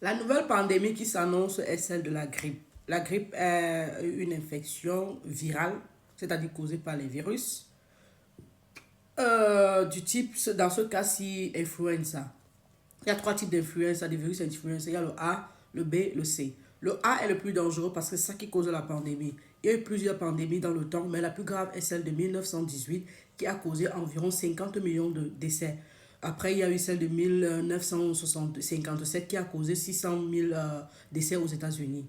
La nouvelle pandémie qui s'annonce est celle de la grippe. La grippe est une infection virale, c'est-à-dire causée par les virus, du type, dans ce cas-ci, influenza. Il y a trois types d'influenza, des virus influenza. Il y a le A, le B, le C. Le A est le plus dangereux parce que c'est ça qui cause la pandémie. Il y a eu plusieurs pandémies dans le temps, mais la plus grave est celle de 1918 qui a causé environ 50 millions de décès. Après, il y a eu celle de 1957 qui a causé 600 000 décès aux États-Unis.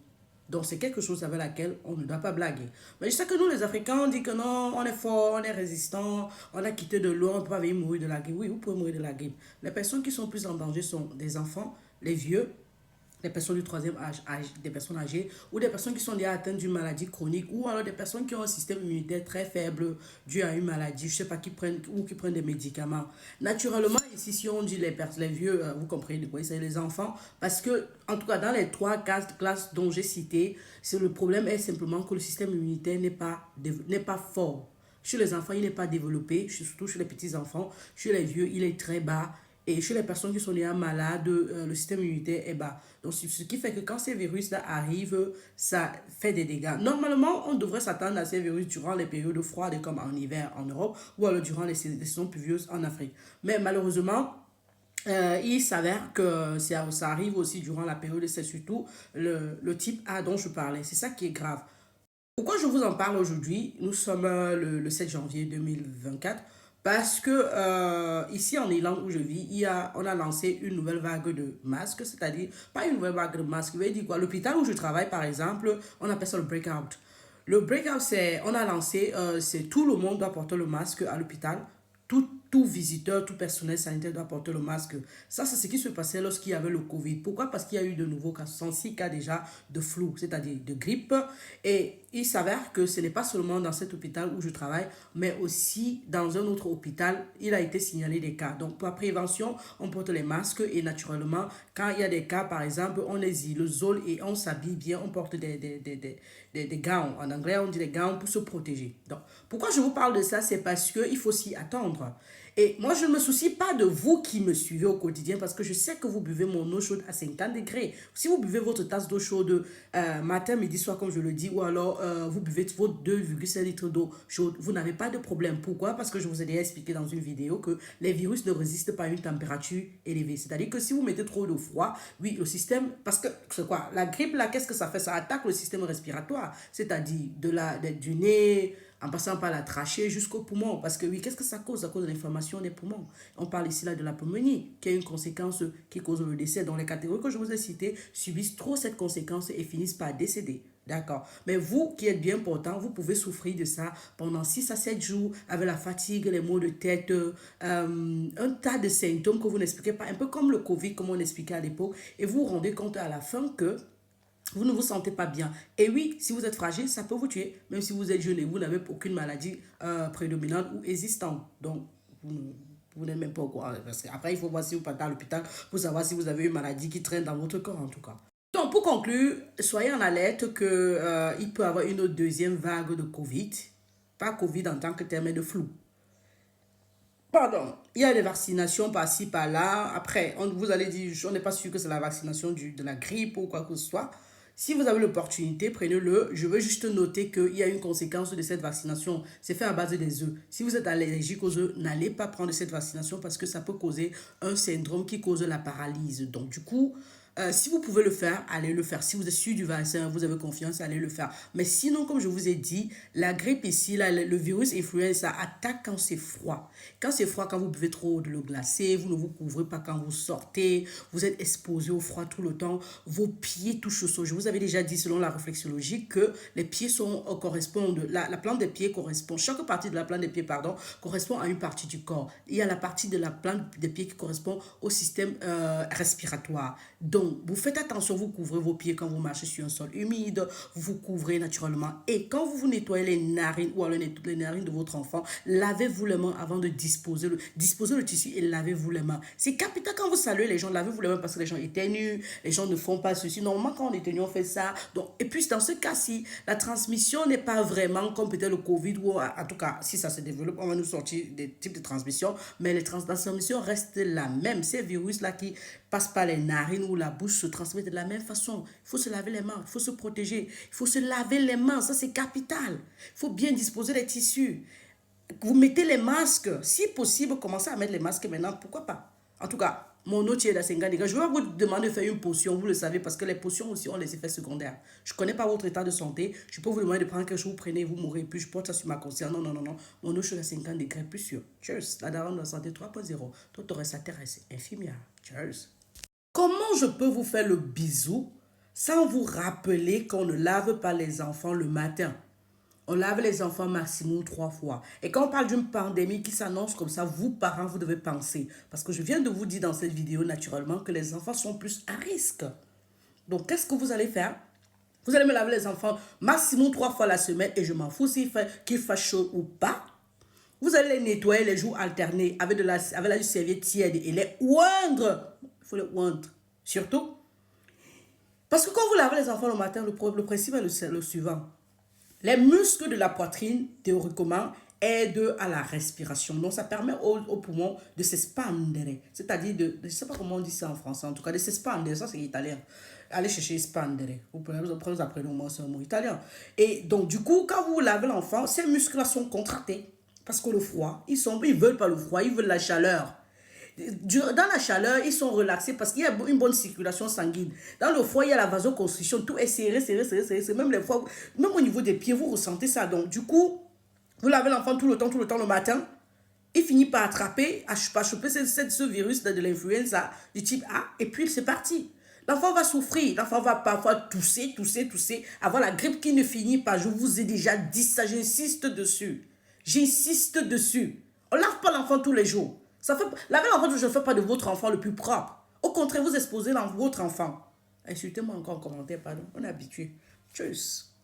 Donc, c'est quelque chose avec laquelle on ne doit pas blaguer. Mais je sais que nous, les Africains, on dit que non, on est fort, on est résistant, on a quitté de l'eau, on ne peut pas venir mourir de la grippe. Oui, vous pouvez mourir de la grippe. Les personnes qui sont plus en danger sont des enfants, les vieux, des personnes du troisième âge, des personnes âgées ou des personnes qui sont déjà atteintes d'une maladie chronique ou alors des personnes qui ont un système immunitaire très faible dû à une maladie, je ne sais pas, qui prennent ou qui prennent des médicaments. Naturellement, ici, si on dit les vieux, vous comprenez de quoi c'est les enfants, parce que, en tout cas, dans les trois classes dont j'ai cité, le problème est simplement que le système immunitaire n'est pas fort. Chez les enfants, il n'est pas développé, surtout chez les petits-enfants. Chez les vieux, il est très bas. Et chez les personnes qui sont déjà malades, le système immunitaire est bas. Donc, ce qui fait que quand ces virus-là arrivent, ça fait des dégâts. Normalement, on devrait s'attendre à ces virus durant les périodes froides, comme en hiver en Europe, ou alors durant les saisons pluvieuses en Afrique. Mais malheureusement, il s'avère que ça arrive aussi durant la période, c'est surtout le type A dont je parlais. C'est ça qui est grave. Pourquoi je vous en parle aujourd'hui? Nous sommes le 7 janvier 2024 parce que ici en Irlande où je vis, on a lancé une nouvelle vague de masques, c'est-à-dire pas une nouvelle vague de masques, je vais dire quoi? L'hôpital où je travaille par exemple, on appelle ça le breakout. Le breakout, on a lancé, c'est tout le monde doit porter le masque à l'hôpital. Tout visiteur, tout personnel sanitaire doit porter le masque. Ça, c'est ce qui se passait lorsqu'il y avait le Covid. Pourquoi? Parce qu'il y a eu de nouveaux cas, 106 cas déjà de flou, c'est-à-dire de grippe. Et il s'avère que ce n'est pas seulement dans cet hôpital où je travaille, mais aussi dans un autre hôpital, il a été signalé des cas. Donc, pour la prévention, on porte les masques et naturellement, quand il y a des cas, par exemple, on les isole et on s'habille bien, on porte des gants. En anglais, on dit des gants pour se protéger. Donc, pourquoi je vous parle de ça? C'est parce qu'il faut s'y attendre. Et moi, je ne me soucie pas de vous qui me suivez au quotidien parce que je sais que vous buvez mon eau chaude à 50 degrés. Si vous buvez votre tasse d'eau chaude matin, midi, soir, comme je le dis, ou alors vous buvez vos 2,5 litres d'eau chaude, vous n'avez pas de problème. Pourquoi? Parce que je vous ai déjà expliqué dans une vidéo que les virus ne résistent pas à une température élevée. C'est-à-dire que si vous mettez trop de froid, oui, le système, parce que c'est quoi? La grippe, là, qu'est-ce que ça fait? Ça attaque le système respiratoire, c'est-à-dire du nez, en passant par la trachée jusqu'au poumon. Parce que oui, qu'est-ce que ça cause? Ça cause de l'inflammation des poumons. On parle ici là de la pneumonie, qui est une conséquence qui cause le décès. Dans les catégories que je vous ai citées, subissent trop cette conséquence et finissent par décéder. D'accord. Mais vous qui êtes bien portant, vous pouvez souffrir de ça pendant 6 à 7 jours avec la fatigue, les maux de tête, un tas de symptômes que vous n'expliquez pas, un peu comme le Covid, comme on expliquait à l'époque, et vous vous rendez compte à la fin que vous ne vous sentez pas bien. Et oui, si vous êtes fragile, ça peut vous tuer. Même si vous êtes jeune et vous n'avez aucune maladie prédominante ou existante. Donc, vous n'êtes même pas au courant. Parce qu'après, il faut voir si vous partez à l'hôpital pour savoir si vous avez une maladie qui traîne dans votre corps, en tout cas. Donc, pour conclure, soyez en alerte qu'il peut y avoir une deuxième vague de Covid. Pas Covid en tant que tel, mais de flou. Pardon, il y a des vaccinations par-ci, par-là. Après, vous allez dire, on n'est pas sûr que c'est la vaccination de la grippe ou quoi que ce soit. Si vous avez l'opportunité, prenez-le. Je veux juste noter qu'il y a une conséquence de cette vaccination. C'est fait à base des œufs. Si vous êtes allergique aux œufs, n'allez pas prendre cette vaccination parce que ça peut causer un syndrome qui cause la paralysie. Donc, du coup, si vous pouvez le faire, allez le faire. Si vous êtes sûr du vaccin, vous avez confiance, allez le faire. Mais sinon, comme je vous ai dit, la grippe ici, là, le virus influenza attaque quand c'est froid. Quand c'est froid, quand vous buvez trop de l'eau glacée, vous ne vous couvrez pas quand vous sortez, vous êtes exposé au froid tout le temps, vos pieds touchent au sol. Je vous avais déjà dit, selon la réflexologie, que les pieds correspondent, la plante des pieds correspond, chaque partie de la plante des pieds, pardon, correspond à une partie du corps. Il y a la partie de la plante des pieds qui correspond au système respiratoire. Donc, vous faites attention, vous couvrez vos pieds quand vous marchez sur un sol humide, vous vous couvrez naturellement. Et quand vous vous nettoyez les narines ou alors les narines de votre enfant, lavez-vous les mains avant de disposer le tissu et lavez-vous les mains. C'est capital quand vous saluez les gens, lavez-vous les mains parce que les gens éternuent, les gens ne font pas ceci. Normalement, quand on éternue, on fait ça. Donc, et puis, dans ce cas-ci, la transmission n'est pas vraiment comme peut-être le Covid ou en tout cas, si ça se développe, on va nous sortir des types de transmission, mais la transmission reste la même. Ces virus-là qui passent par les narines ou la bouche se transmettent de la même façon. Il faut se laver les mains, il faut se protéger, il faut se laver les mains, ça c'est capital. Il faut bien disposer les tissus. Vous mettez les masques, si possible, commencez à mettre les masques maintenant, pourquoi pas. En tout cas, mon autre est la 50 degrés. Je vais vous demander de faire une potion, vous le savez, parce que les potions aussi ont les effets secondaires. Je ne connais pas votre état de santé. Je peux vous demander de prendre quelque chose, vous prenez, vous mourrez, puis je porte ça sur ma conscience. Non, non, non, non. Mon autre est à 50 degrés, plus sûr. Cheers. La daronne de la santé 3.0. Toi, tu aurais sa terrasse infirmière. Cheers. Comment je peux vous faire le bisou sans vous rappeler qu'on ne lave pas les enfants le matin? On lave les enfants maximum 3 fois. Et quand on parle d'une pandémie qui s'annonce comme ça, vous, parents, vous devez penser. Parce que je viens de vous dire dans cette vidéo, naturellement, que les enfants sont plus à risque. Donc, qu'est-ce que vous allez faire? Vous allez me laver les enfants maximum 3 fois la semaine et je m'en fous qu'il fasse chaud ou pas. Vous allez les nettoyer les jours alternés avec la serviette tiède et les oindre. Il faut les oindre. Surtout. Parce que quand vous lavez les enfants le matin, le principe est le suivant. Les muscles de la poitrine, théoriquement, aident à la respiration. Donc, ça permet aux poumons de s'expandre. C'est-à-dire, je ne sais pas comment on dit ça en français, en tout cas, de s'expandre. Ça, c'est italien. Allez chercher expandre. Vous prenez après le mot, c'est un mot italien. Et donc, du coup, quand vous lavez l'enfant, ces muscles-là sont contractés. Parce que le froid, ils ne veulent pas le froid, ils veulent la chaleur. Dans la chaleur, ils sont relaxés parce qu'il y a une bonne circulation sanguine. Dans le froid, il y a la vasoconstriction, tout est serré, serré, serré, serré. Même les fois, même au niveau des pieds, vous ressentez ça. Donc, du coup, vous lavez l'enfant tout le temps le matin. Il finit par attraper, à choper ce virus de l'influenza du type A, et puis c'est parti. L'enfant va souffrir, l'enfant va parfois tousser, avoir la grippe qui ne finit pas. Je vous ai déjà dit ça, j'insiste dessus. J'insiste dessus. On ne lave pas l'enfant tous les jours. Laver l'enfant, je ne fais pas de votre enfant le plus propre. Au contraire, vous exposez votre enfant. Insultez-moi encore en commentaire, pardon. On est habitué. Tchuss.